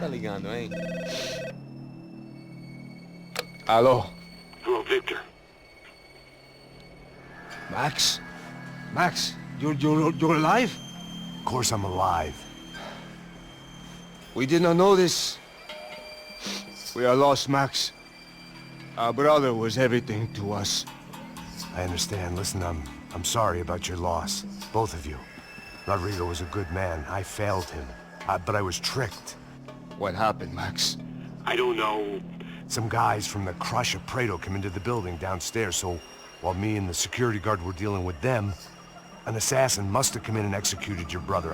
tá ligando, hein? Alô? Hello, Victor. Max? Max, you're alive? Of course I'm alive. We did not know this. We are lost, Max. Our brother was everything to us. I understand. Listen, I'm sorry about your loss. Both of you. Rodrigo was a good man. I failed him. But I was tricked. What happened, Max? I don't know. Some guys from the Crush of Prado came into the building downstairs, so while me and the security guard were dealing with them, an assassin must have come in and executed your brother.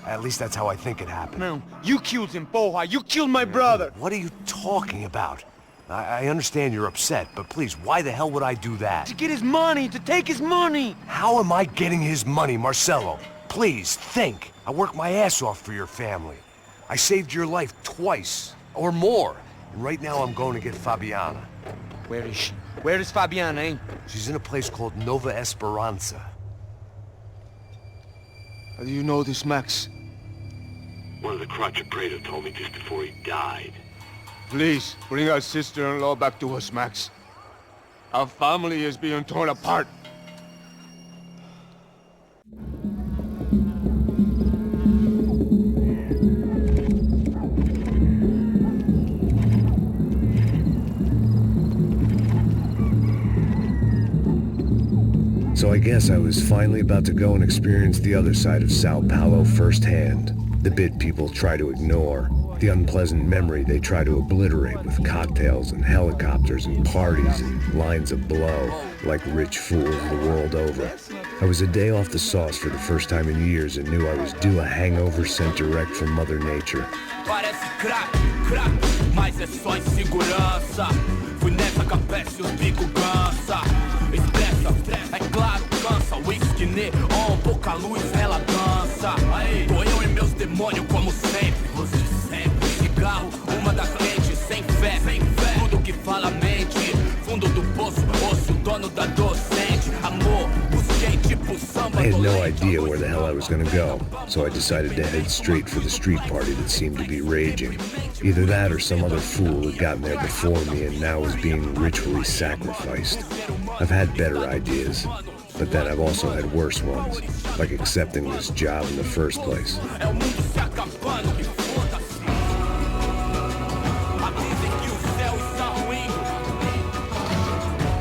At least that's how I think it happened. No, you killed him, porra! You killed my brother! What are you talking about? I understand you're upset, but please, why the hell would I do that? To get his money, to take his money! How am I getting his money, Marcelo? Please, think. I worked my ass off for your family. I saved your life twice, or more. And right now I'm going to get Fabiana. Where is she? Where is Fabiana, eh? She's in a place called Nova Esperanza. How do you know this, Max? One of the Crotch of Prado told me just before he died. Please, bring our sister-in-law back to us, Max. Our family is being torn apart. So I guess I was finally about to go and experience the other side of Sao Paulo firsthand. The bit people try to ignore. The unpleasant memory they try to obliterate with cocktails and helicopters and parties and lines of blow, like rich fools the world over. I was a day off the sauce for the first time in years and knew I was due a hangover sent direct from Mother Nature. Parece crack, mas é só insegurança. Fui nessa capete, os bico cansa. Estressa, é claro, cansa. Whisky neon, pouca luz, ela dança. Tô eu e meus demônios como sempre. Você sempre. Cigarro, uma da frente, sem fé. Tudo que fala mente. Fundo do poço, osso, dono da docente. Amor, busquei tipo samba. I had no idea where the hell I was gonna go, so I decided to head straight for the street party that seemed to be raging. Either that or some other fool had gotten there before me and now was being ritually sacrificed. I've had better ideas, but then I've also had worse ones, like accepting this job in the first place.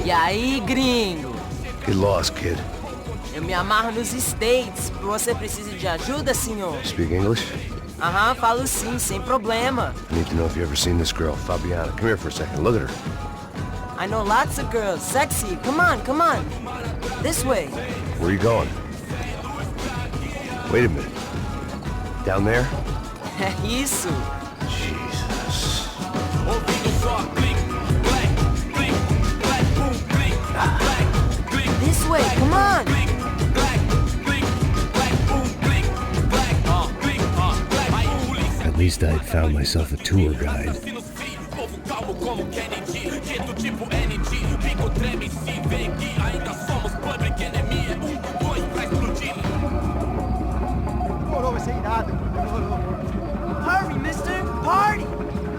E aí, gringo? Get lost, kid. Eu me amarro nos States. Você precisa de ajuda, senhor? Speak English? Aham, falo sim, sem problema. I need to know if you've ever seen this girl, Fabiana. Come here for a second. Look at her. I know lots of girls. Sexy. Come on, come on. This way. Where are you going? Wait a minute. Down there? Isso. Jesus. This way, come on. At least I'd found myself a tour guide. Hurry, mister. Party.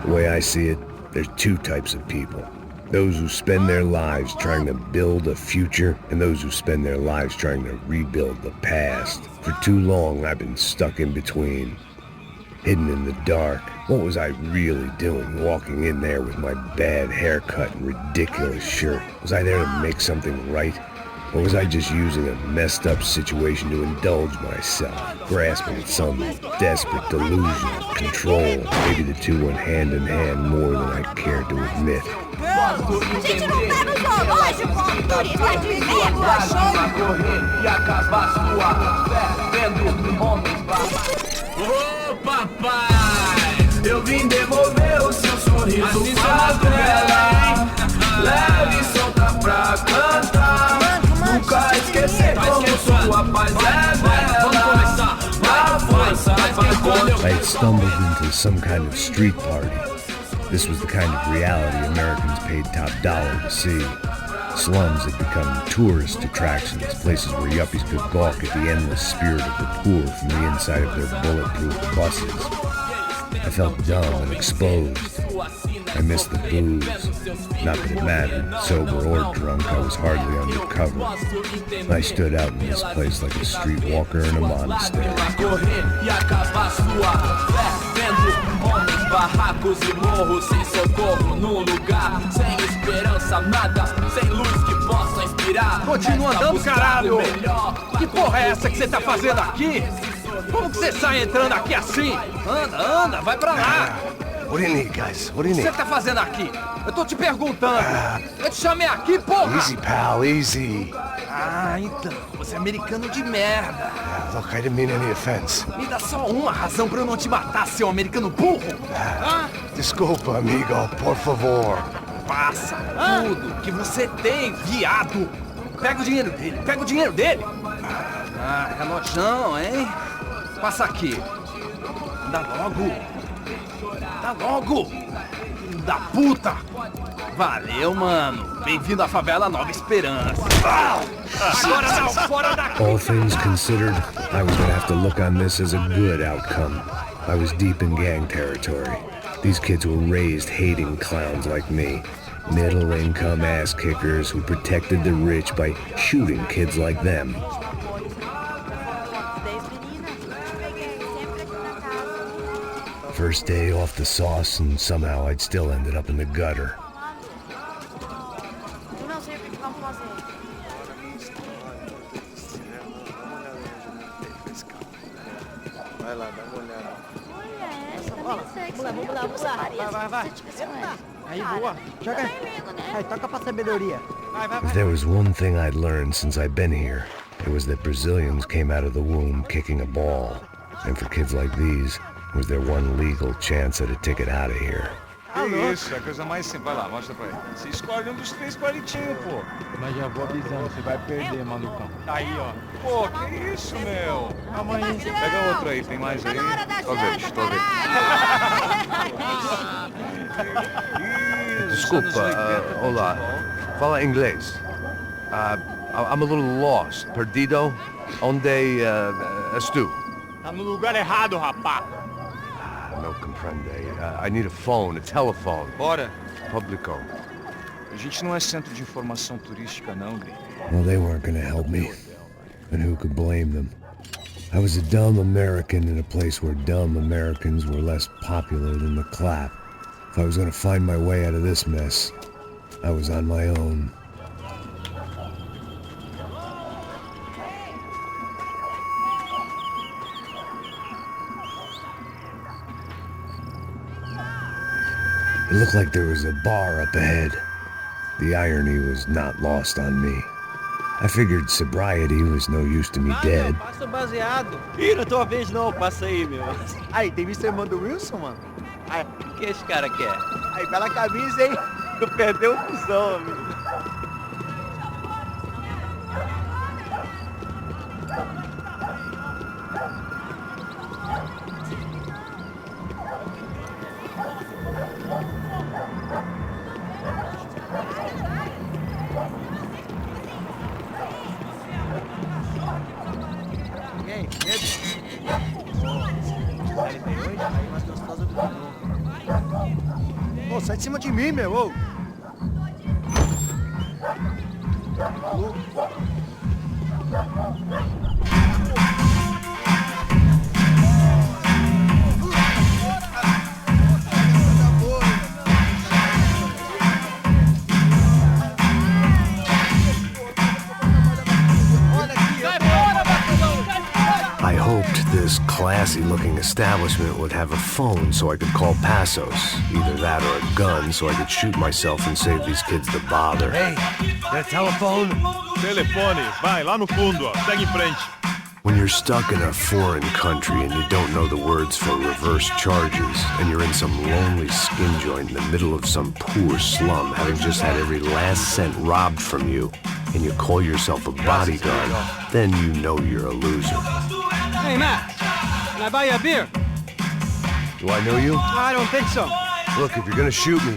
The way I see it, there's two types of people. Those who spend their lives trying to build a future, and those who spend their lives trying to rebuild the past. For too long, I've been stuck in between. Hidden in the dark. What was I really doing walking in there with my bad haircut and ridiculous shirt? Was I there to make something right? Or was I just using a messed up situation to indulge myself, grasping at some desperate delusion of control? Maybe the two went hand in hand more than I cared to admit. A gente não tá no zoológico, como turista de vírgula, E acabar sua fé vendo homens babados. Ô papai, eu vim devolver o seu sorriso favela. Leve e solta pra cantar. Nunca esquecer como sua paz é bela. Na força I had stumbled into some kind of street party. This was the kind of reality Americans paid top dollar to see. Slums had become tourist attractions, places where yuppies could gawk at the endless spirit of the poor from the inside of their bulletproof buses. I felt dumb and exposed. I missed the booze. Not that it mattered. Sober or drunk, I was hardly undercover. I stood out in this place like a streetwalker in a monastery. Barracos e morros sem socorro num lugar sem esperança, nada, sem luz que possa inspirar. Continua andando, caralho! Que porra é essa que você tá fazendo aqui? Como que você sai entrando aqui assim? Anda, vai pra lá! What do you need, guys? What do you O que need? você tá fazendo aqui? Eu tô te perguntando! Eu te chamei aqui, porra! Easy, pal, easy. Ah, então, você é americano de merda! Look, I didn't mean any offense. Me dá só uma razão pra eu não te matar, seu americano burro! Desculpa, amigo, por favor. Passa tudo que você tem, viado! Pega o dinheiro dele! Ah, relojão, hein? Passa aqui! Dá logo! Filho da puta! Valeu, mano! Bem-vindo à favela Nova Esperança! Agora não, fora daqui! All things considered, I was gonna have to look on this as a good outcome. I was deep in gang territory. These kids were raised hating clowns like me. Middle-income ass-kickers who protected the rich by shooting kids like them. First day off the sauce, and somehow I'd still ended up in the gutter. Aí, boa. Joga aí. Aí, toca pra sabedoria. If there was one thing I'd learned since I'd been here, it was that Brazilians came out of the womb kicking a ball. And for kids like these, it was their one legal chance at a ticket out of here. Que isso, é a coisa mais simples. Vai lá, mostra pra ele. Você escolhe um dos 3 palitinhos, pô. Mas já vou avisando, você vai perder, malucão. Aí, ó. Pô, que isso, meu? Amanhã. Pega outro aí, tem mais aí. Talvez. Desculpa, olá. Fala inglês. I'm a little lost. Perdido? Onde estou? Tá no lugar errado, rapá. No comprende. I need a phone, a telephone. Bora. Publico. A gente não é centro de informação turística, não, gringo. Well, they weren't gonna help me. And who could blame them? I was a dumb American in a place where dumb Americans were less popular than the clap. If I was gonna find my way out of this mess, I was on my own. It looked like there was a bar up ahead. The irony was not lost on me. I figured sobriety was no use to me dead. Passa o baseado. Ih, não é tua vez não, passa aí, meu. Aí, tem visto a irmã do Wilson, mano? Aí, o que esse cara quer? Aí, bela camisa, hein? Tu perdeu o cuzão, amigo. Ô, sai de cima de mim, meu! Ô. I hoped this classy-looking establishment would have a phone so I could call Passos. Either that or a gun so I could shoot myself and save these kids the bother. Hey, that telephone? Telefone, vai, lá no fundo, ó. Segue em frente. When you're stuck in a foreign country and you don't know the words for reverse charges, and you're in some lonely skin joint in the middle of some poor slum, having just had every last cent robbed from you, and you call yourself a bodyguard, then you know you're a loser. Hey, Matt, can I buy you a beer? Do I know you? I don't think so. Look, if you're gonna shoot me,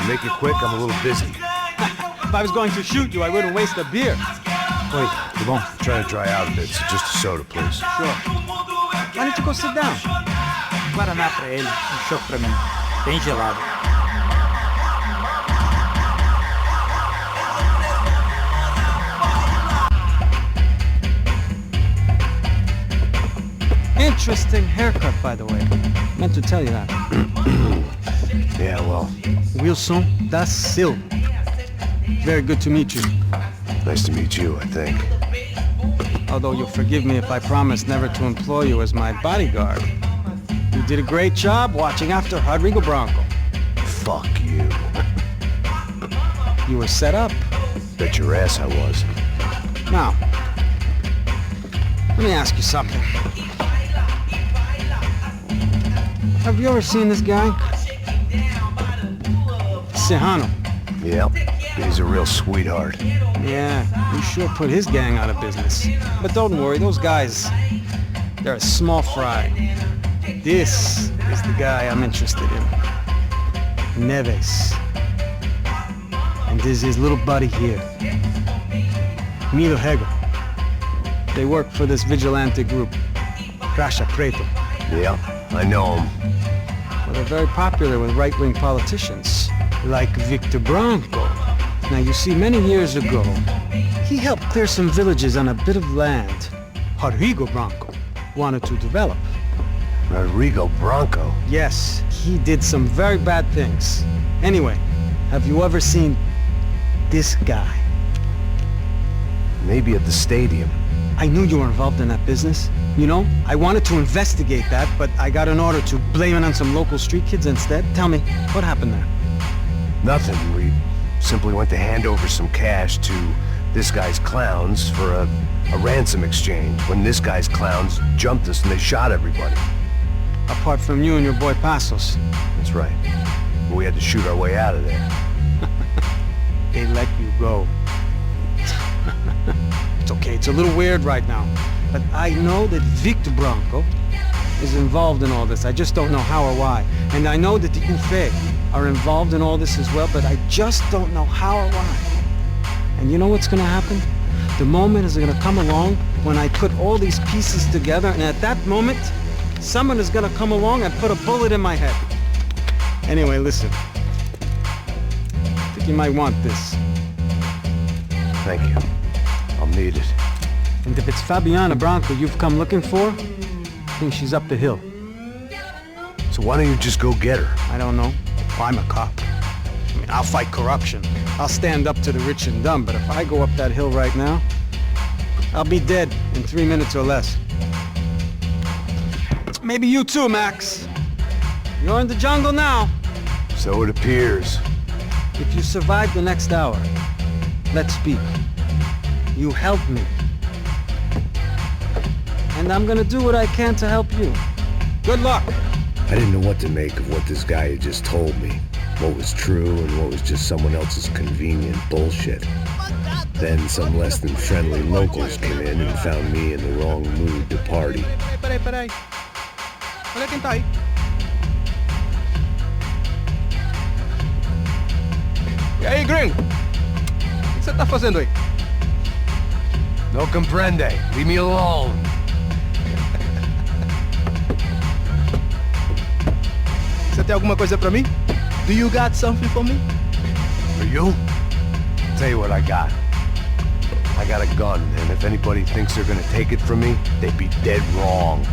make it quick, I'm a little busy. If I was going to shoot you, I wouldn't waste a beer. Wait, come on. I'm trying to dry out a bit, so just a soda, please. Sure. Why don't you go sit down? Guaraná pra ele, um chopp pra mim. Bem gelado. Interesting haircut, by the way. Meant to tell you that. Yeah, well, Wilson da Silva. Very good to meet you. nice to meet you, I think. Although you'll forgive me if I promise never to employ you as my bodyguard. You did a great job watching after Rodrigo Bronco. Fuck you. You were set up. Bet your ass I was. Now, let me ask you something. Have you ever seen this guy? Sejano. Yep, he's a real sweetheart. Yeah, he sure put his gang out of business. But don't worry, those guys, they're a small fry. This is the guy I'm interested in. Neves. And this is his little buddy here. Milo Hegel. They work for this vigilante group, Caixa Preto. Yeah, I know him. Well, they're very popular with right-wing politicians, like Victor Bronco. Now, you see, many years ago, he helped clear some villages on a bit of land Rodrigo Bronco wanted to develop. Rodrigo Bronco? Yes, he did some very bad things. Anyway, have you ever seen this guy? Maybe at the stadium. I knew you were involved in that business. You know, I wanted to investigate that, but I got an order to blame it on some local street kids instead. Tell me, what happened there? Nothing. We simply went to hand over some cash to this guy's clowns for a ransom exchange when this guy's clowns jumped us and they shot everybody. Apart from you and your boy Passos. That's right. But we had to shoot our way out of there. They let you go. It's okay, it's a little weird right now. But I know that Victor Bronco is involved in all this. I just don't know how or why. And I know that the UFE are involved in all this as well, but I just don't know how or why. And you know what's gonna happen? The moment is gonna come along when I put all these pieces together, and at that moment, someone is gonna come along and put a bullet in my head. Anyway, listen. I think you might want this. Thank you. I'll need it. And if it's Fabiana Bronco you've come looking for, I think she's up the hill. So why don't you just go get her? I don't know. Well, I'm a cop. I mean, I'll fight corruption. I'll stand up to the rich and dumb, but if I go up that hill right now, I'll be dead in 3 minutes or less. Maybe you too, Max. You're in the jungle now. So it appears. If you survive the next hour, let's speak. You help me. And I'm gonna do what I can to help you. Good luck! I didn't know what to make of what this guy had just told me. What was true and what was just someone else's convenient bullshit. Then some less than friendly locals came in and found me in the wrong mood to party. Peraí. Olha quem tá aí. E aí, gringo? O que você tá fazendo aí? No comprende. Leave me alone. Você tem alguma coisa pra mim? Do you got something for me? For you? Tell you what I got. I got a gun, and if anybody thinks they're gonna take it from me, they'd be dead wrong.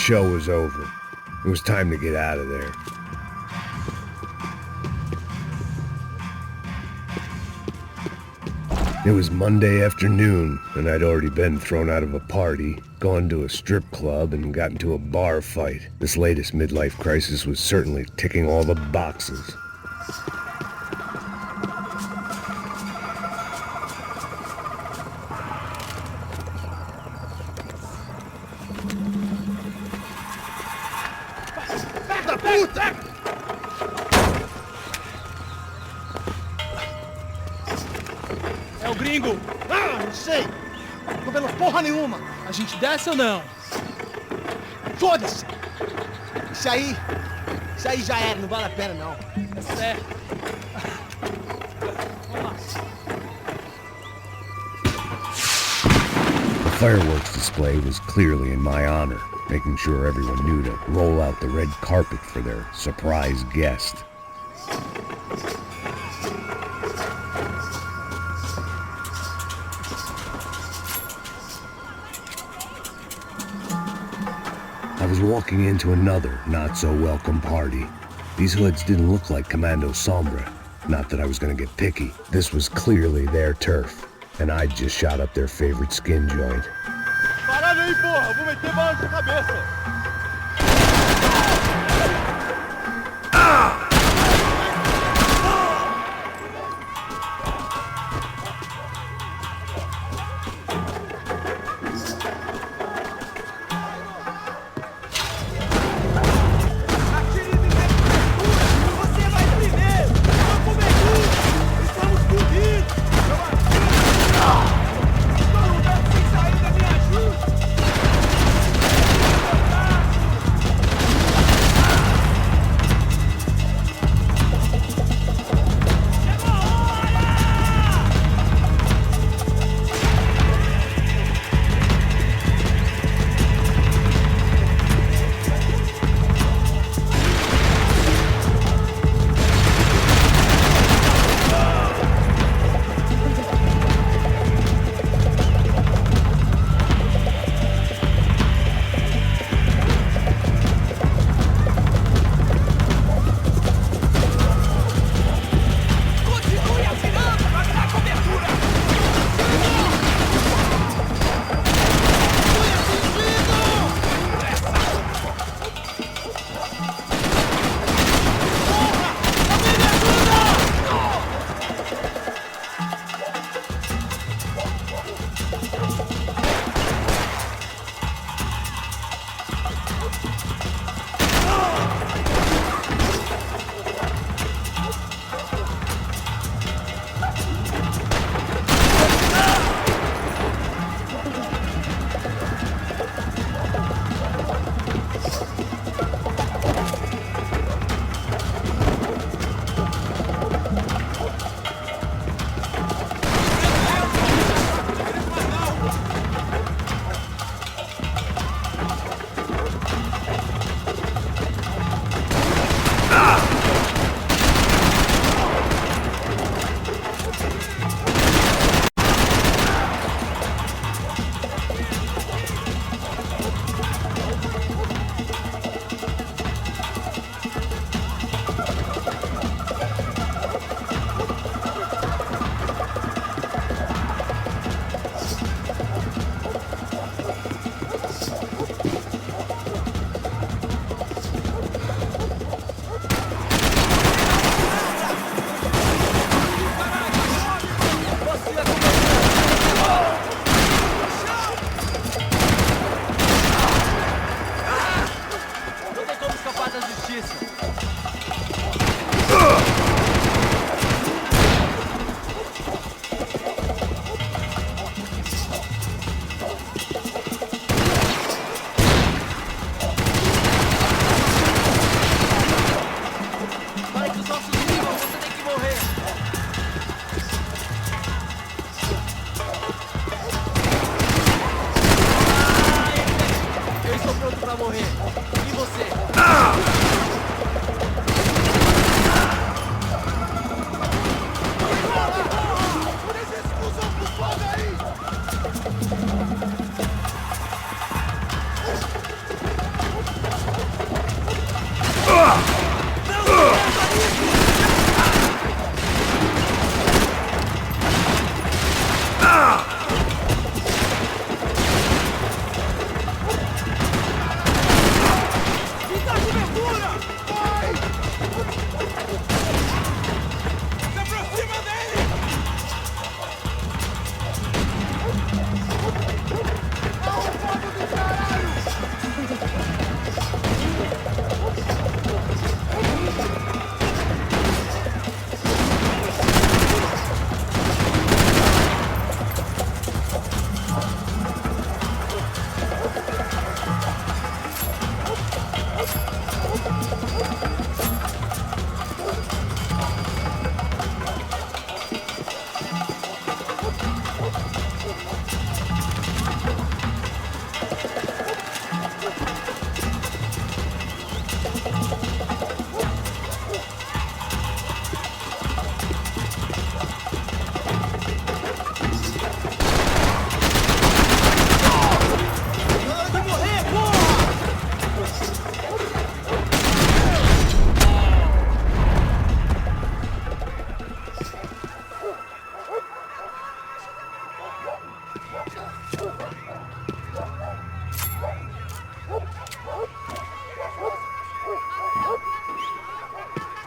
show was over. It was time to get out of there. It was Monday afternoon, and I'd already been thrown out of a party, gone to a strip club, and got into a bar fight. This latest midlife crisis was certainly ticking all the boxes. É o gringo! Ah, não sei! Tô vendo porra nenhuma! A gente desce ou não? Foda-se! Isso aí já era, não vale a pena não. É certo. The fireworks display was clearly in my honor, making sure everyone knew to roll out the red carpet for their surprise guest. I was walking into another not-so-welcome party. These hoods didn't look like Commando Sombra. Not that I was gonna get picky. This was clearly their turf, and I'd just shot up their favorite skin joint. Parada aí, porra! Vou meter bala na sua cabeça!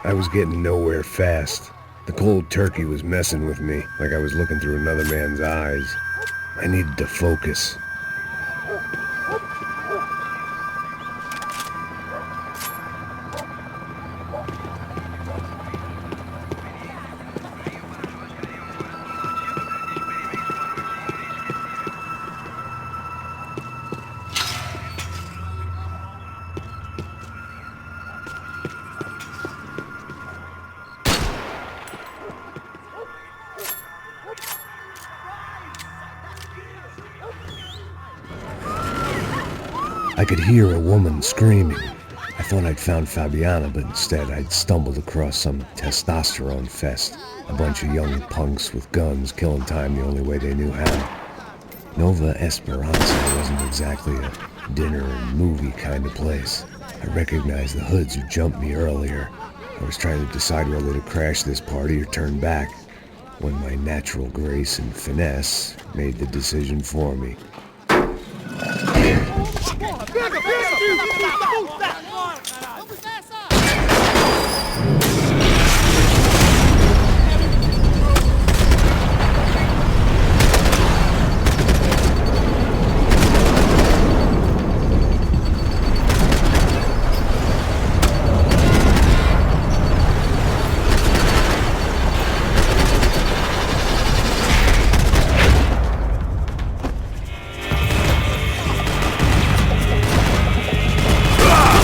I was getting nowhere fast. The cold turkey was messing with me, like I was looking through another man's eyes. I needed to focus. I could hear a woman screaming. I thought I'd found Fabiana, but instead I'd stumbled across some testosterone fest. A bunch of young punks with guns killing time the only way they knew how. Nova Esperanza wasn't exactly a dinner and movie kind of place. I recognized the hoods who jumped me earlier. I was trying to decide whether to crash this party or turn back, when my natural grace and finesse made the decision for me. Ah!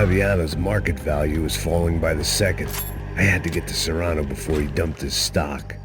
Fabiano's market value is falling by the second. I had to get to Serrano before he dumped his stock.